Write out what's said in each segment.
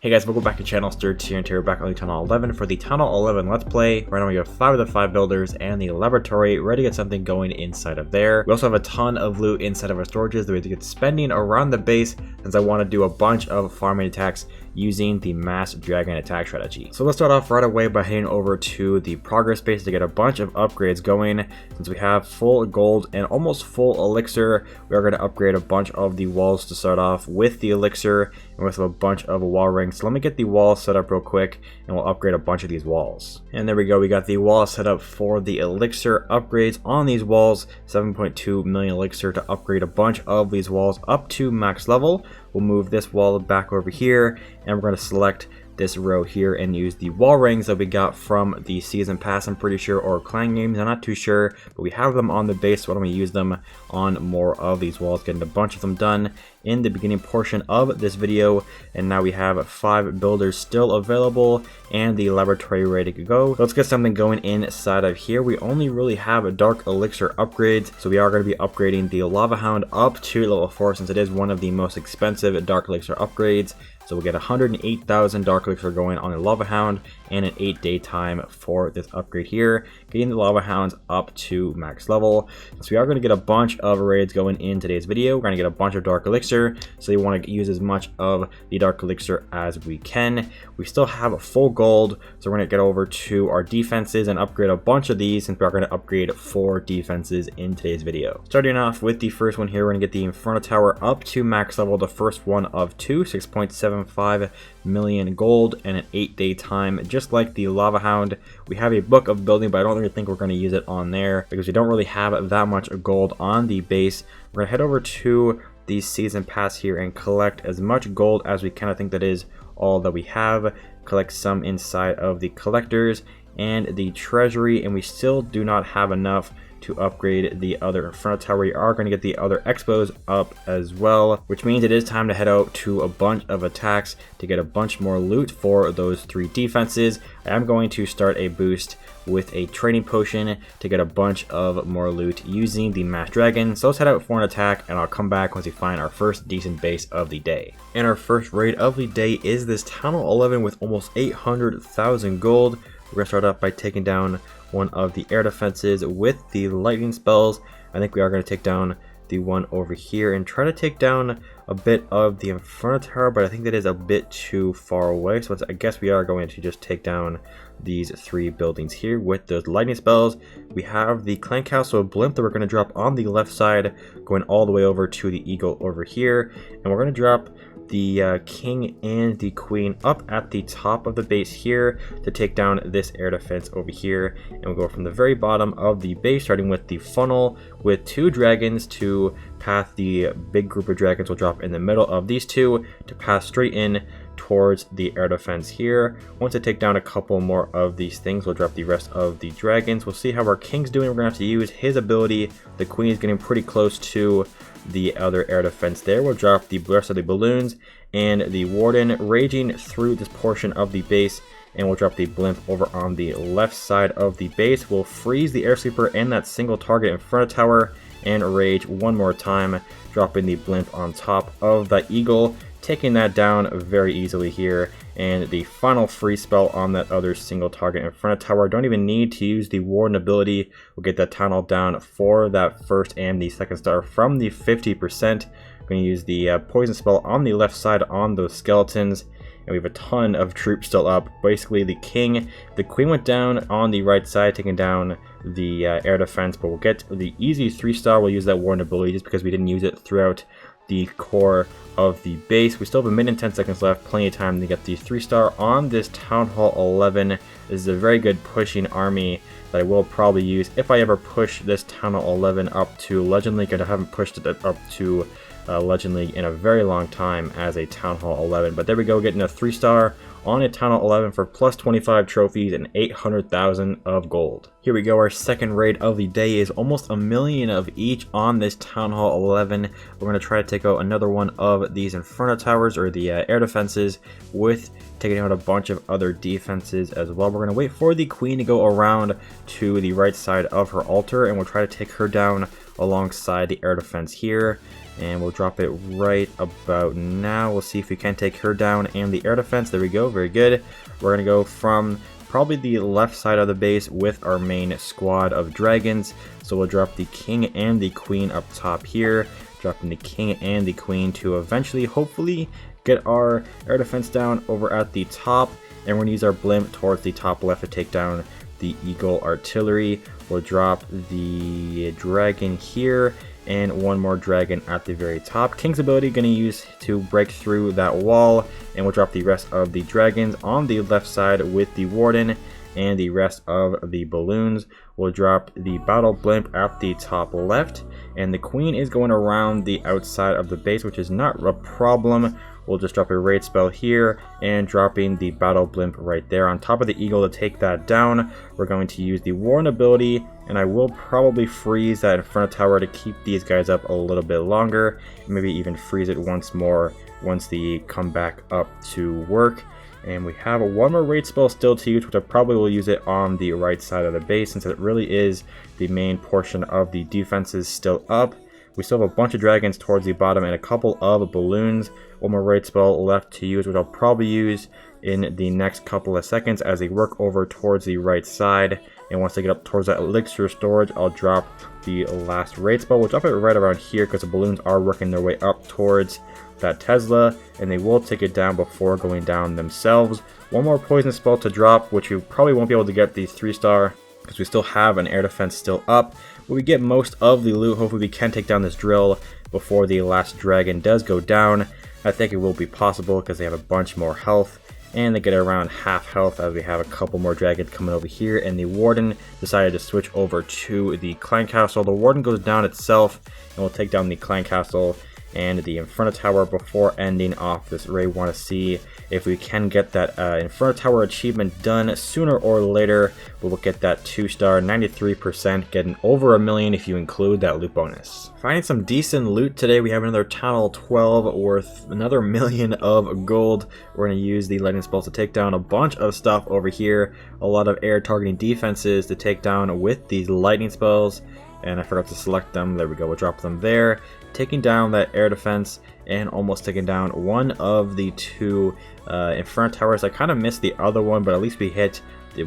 Hey guys, welcome back to channel Sturge here, and we're back on the Town Hall 11 for the Town Hall 11 Let's Play. Right now we have 5 of the 5 builders and the laboratory ready to get something going inside of there. We also have a ton of loot inside of our storages that we have to get spending around the base, since I want to do a bunch of farming attacks using the mass dragon attack strategy. So let's start off right away by heading over to the progress base to get a bunch of upgrades going. Since we have full gold and almost full elixir, we are going to upgrade a bunch of the walls to start off with the elixir and with a bunch of wall rings. So let me get the wall set up real quick and we'll upgrade a bunch of these walls. And there we go, we got the wall set up for the elixir upgrades on these walls. 7.2 million elixir to upgrade a bunch of these walls up to max level. We'll move this wall back over here and we're going to select this row here and use the wall rings that we got from the season pass, I'm pretty sure, or clan games, I'm not too sure, but we have them on the base, so why don't we use them on more of these walls, getting a bunch of them done in the beginning portion of this video. And now we have 5 builders still available and the laboratory ready to go. Let's get something going inside of here. We only really have dark elixir upgrades, so we are going to be upgrading the lava hound up to level 4 since it is one of the most expensive dark elixir upgrades. So we'll get 108,000 dark elixir going on the lava hound and an 8-day time for this upgrade here, getting the lava hounds up to max level. So we are going to get a bunch of raids going in today's video. We're going to get a bunch of dark elixir, so you want to use as much of the dark elixir as we can. We still have a full gold, so we're going to get over to our defenses and upgrade a bunch of these, since we are going to upgrade 4 defenses in today's video. Starting off with the first one here, we're going to get the Inferno Tower up to max level, the first one of 2, 6.75 million gold and an 8-day time, just like the lava hound. We have a book of building, but I don't really think we're going to use it on there because we don't really have that much gold on the base. We're going to head over to the season pass here and collect as much gold as we can. I think that is all that we have. Collect some inside of the collectors and the treasury, and we still do not have enough to upgrade the other Inferno Tower. We are going to get the other expos up as well, which means it is time to head out to a bunch of attacks to get a bunch more loot for those 3 defenses. I am going to start a boost with a training potion to get a bunch of more loot using the mass dragon. So let's head out for an attack and I'll come back once we find our first decent base of the day. And our first raid of the day is this Town Hall 11 with almost 800,000 gold. We're going to start off by taking down one of the air defenses with the lightning spells. I think we are going to take down the one over here and try to take down a bit of the Inferno Tower, but I think that is a bit too far away. So I guess we are going to just take down these 3 buildings here with those lightning spells. We have the Clan Castle Blimp that we're going to drop on the left side, going all the way over to the Eagle over here, and we're going to drop the king and the queen up at the top of the base here to take down this air defense over here. And we'll go from the very bottom of the base, starting with the funnel with 2 dragons to path the big group of dragons. Will drop in the middle of these 2 to pass straight in towards the air defense here. Once I take down a couple more of these things, we'll drop the rest of the dragons. We'll see how our king's doing. We're gonna have to use his ability. The queen is getting pretty close to the other air defense there. We'll drop the rest of the balloons and the warden raging through this portion of the base, and we'll drop the blimp over on the left side of the base. We'll freeze the air sleeper and that single target Inferno Tower and rage one more time, dropping the blimp on top of the eagle, taking that down very easily here. And the final free spell on that other single target Inferno Tower. Don't even need to use the warden ability. We'll get that town hall down for that first and the second star from the 50%. I'm going to use the poison spell on the left side on those skeletons. And we have a ton of troops still up. Basically the king, the queen went down on the right side, taking down the air defense, but we'll get the easy 3-star. We'll use that warden ability just because we didn't use it throughout the core of the base. We still have a minute and 10 seconds left, plenty of time to get the 3-star on this Town Hall 11. This is a very good pushing army that I will probably use if I ever push this Town Hall 11 up to Legend League, and I haven't pushed it up to Legend League in a very long time as a Town Hall 11. But there we go, getting a 3-star on a Town Hall 11 for plus 25 trophies and 800,000 of gold. Here we go, our second raid of the day is almost 1 million of each on this Town Hall 11. We're going to try to take out another one of these Inferno Towers, or the air defenses, with taking out a bunch of other defenses as well. We're going to wait for the queen to go around to the right side of her altar, and we'll try to take her down alongside the air defense here. And we'll drop it right about now. We'll see if we can take her down and the air defense. There we go, very good. We're going to go from probably the left side of the base with our main squad of dragons. So we'll drop the king and the queen up top here. Dropping the king and the queen to eventually, hopefully, get our air defense down over at the top. And we're going to use our blimp towards the top left to take down the eagle artillery. We'll drop the dragon here and one more dragon at the very top. King's ability going to use to break through that wall, and we'll drop the rest of the dragons on the left side with the warden, and the rest of the balloons. We'll drop the battle blimp at the top left, and the queen is going around the outside of the base, which is not a problem. We'll just drop a raid spell here and dropping the battle blimp right there on top of the eagle to take that down. We're going to use the warden ability, and I will probably freeze that inferno tower to keep these guys up a little bit longer. Maybe even freeze it once more once they come back up to work. And we have one more raid spell still to use, which I probably will use it on the right side of the base since it really is the main portion of the defenses still up. We still have a bunch of dragons towards the bottom and a couple of balloons. One more raid spell left to use, which I'll probably use in the next couple of seconds as they work over towards the right side. And once they get up towards that elixir storage, I'll drop the last raid spell. We'll drop it right around here because the balloons are working their way up towards that Tesla, and they will take it down before going down themselves. One more poison spell to drop, which you probably won't be able to get the 3-star because we still have an air defense still up. But we get most of the loot. Hopefully we can take down this drill before the last dragon does go down. I think it will be possible because they have a bunch more health, and they get around half health as we have a couple more dragons coming over here. And the warden decided to switch over to the clan castle. The warden goes down itself, and we'll take down the clan castle and the Inferno Tower before ending off this raid. Want to see if we can get that Inferno Tower achievement done sooner or later. But we'll get that 2-star, 93%, getting over 1 million if you include that loot bonus. Finding some decent loot today. We have another Town Hall 12 worth another 1 million of gold. We're going to use the lightning spells to take down a bunch of stuff over here. A lot of air targeting defenses to take down with these lightning spells. And I forgot to select them. There we go. We'll drop them there. Taking down that air defense and almost taking down one of the two Inferno Towers. I kind of missed the other one, but at least we hit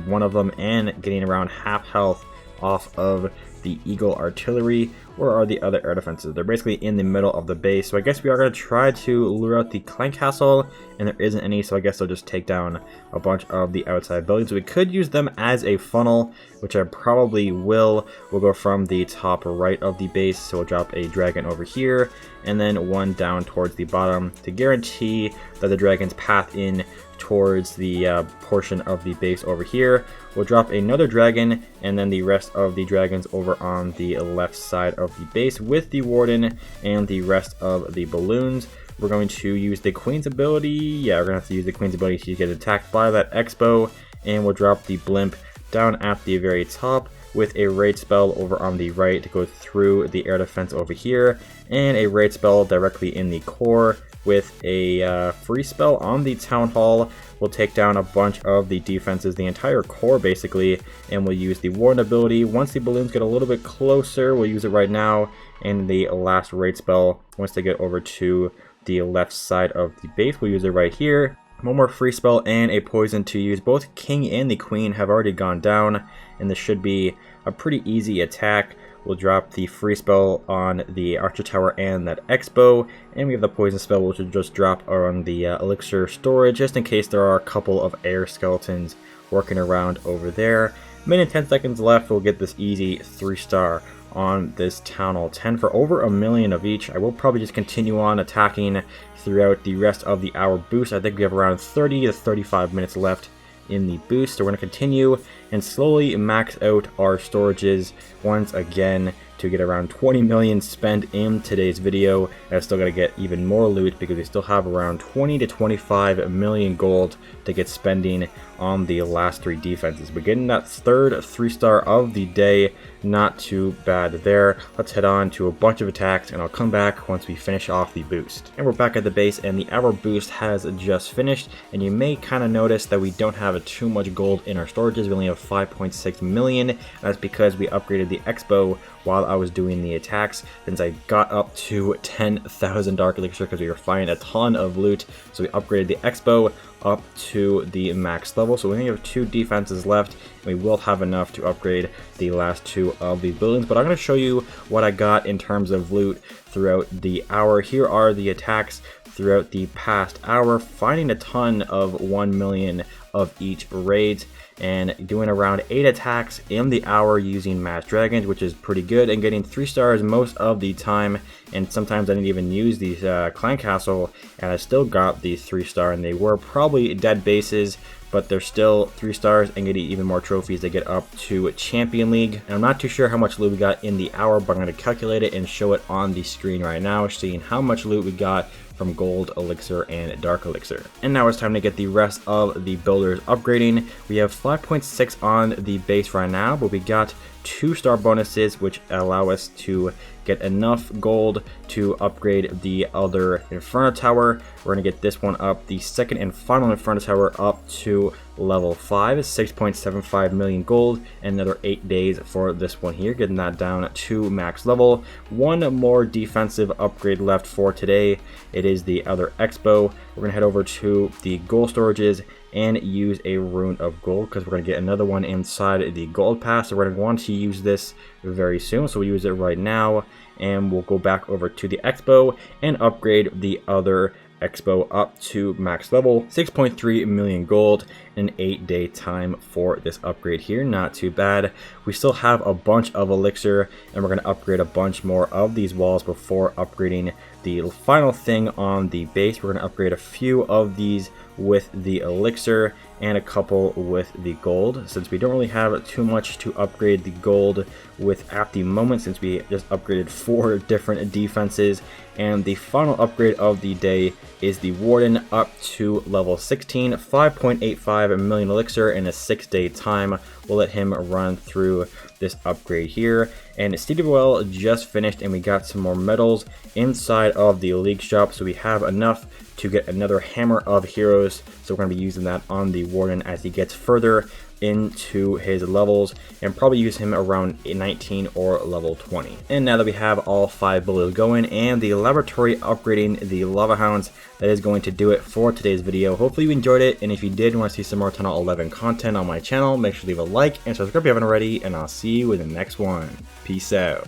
one of them and getting around half health off of the Eagle Artillery. Where are the other air defenses? They're basically in the middle of the base. So I guess we are going to try to lure out the Clan Castle, and there isn't any, so I guess they'll just take down a bunch of the outside buildings. We could use them as a funnel, which I probably will. We'll go from the top right of the base, so we'll drop a dragon over here, and then one down towards the bottom to guarantee that the dragons path in towards the portion of the base over here. We'll drop another dragon and then the rest of the dragons over on the left side of the base with the warden and the rest of the balloons. We're going to use the queen's ability. Yeah, we're going to have to use the queen's ability to get attacked by that expo, and we'll drop the blimp down at the very top with a raid spell over on the right to go through the air defense over here, and a raid spell directly in the core with a free spell on the town hall. We'll take down a bunch of the defenses, the entire core basically, and we'll use the warden ability. Once the balloons get a little bit closer, we'll use it right now, and the last raid spell, once they get over to the left side of the base, we'll use it right here. One more free spell and a poison to use. Both king and the queen have already gone down, and this should be a pretty easy attack. We'll drop the free spell on the archer tower and that expo, and we have the poison spell, which will just drop on the elixir storage, just in case there are a couple of air skeletons working around over there. Minute and 10 seconds left. We'll get this easy 3-star on this Town Hall 10 for over 1 million of each. I will probably just continue on attacking throughout the rest of the hour boost. I think we have around 30 to 35 minutes left in the boost, so we're going to continue and slowly max out our storages once again to get around 20 million spent in today's video. And I still got to get even more loot because we still have around 20 to 25 million gold to get spending on the last 3 defenses. But getting that third 3-star of the day, not too bad there. Let's head on to a bunch of attacks, and I'll come back once we finish off the boost. And we're back at the base, and the hour boost has just finished, and you may kind of notice that we don't have too much gold in our storages. We only have 5.6 million. That's because we upgraded the expo while I was doing the attacks, since I got up to 10,000 Dark Elixir because we were finding a ton of loot. So we upgraded the Expo up to the max level. So we only have 2 defenses left, and we will have enough to upgrade the last 2 of the buildings. But I'm going to show you what I got in terms of loot throughout the hour. Here are the attacks throughout the past hour, finding a ton of 1 million of each raid, and doing around 8 attacks in the hour using Masked Dragons, which is pretty good, and getting 3 stars most of the time. And sometimes I didn't even use these clan castle, and I still got the 3 star, and they were probably dead bases, but they're still 3 stars and getting even more trophies to get up to Champion League. And I'm not too sure how much loot we got in the hour, but I'm going to calculate it and show it on the screen right now, seeing how much loot we got from Gold Elixir and Dark Elixir. And now it's time to get the rest of the builders upgrading. We have 5.6 on the base right now, but we got 2 star bonuses which allow us to get enough gold to upgrade the other Inferno Tower. We're going to get this one up, the second and final Inferno Tower, up to level 5, 6.75 million gold, and another 8 days for this one here, getting that down to max level. One more defensive upgrade left for today. It is the other Expo. We're going to head over to the gold storages and use a rune of gold, because we're going to get another one inside the gold pass. So we're going to want to use this very soon, so we'll use it right now, and we'll go back over to the Expo and upgrade the other Expo up to max level. 6.3 million gold in 8-day time for this upgrade here. Not too bad. We still have a bunch of elixir, and we're going to upgrade a bunch more of these walls before upgrading the final thing on the base. We're going to upgrade a few of these with the elixir and a couple with the gold, since we don't really have too much to upgrade the gold with at the moment, since we just upgraded 4 different defenses. And the final upgrade of the day is the Warden up to level 16, 5.85 million elixir in a 6-day time. We'll let him run through this upgrade here. And City of Well just finished, and we got some more medals inside of the league shop, so we have enough to get another Hammer of Heroes. So we're going to be using that on the Warden as he gets further into his levels, and probably use him around 19 or level 20. And now that we have all 5 builders going and the laboratory upgrading the Lava Hounds, that is going to do it for today's video. Hopefully you enjoyed it, and if you did want to see some more Tunnel 11 content on my channel, make sure to leave a like and subscribe if you haven't already, and I'll see you in the next one. Peace out.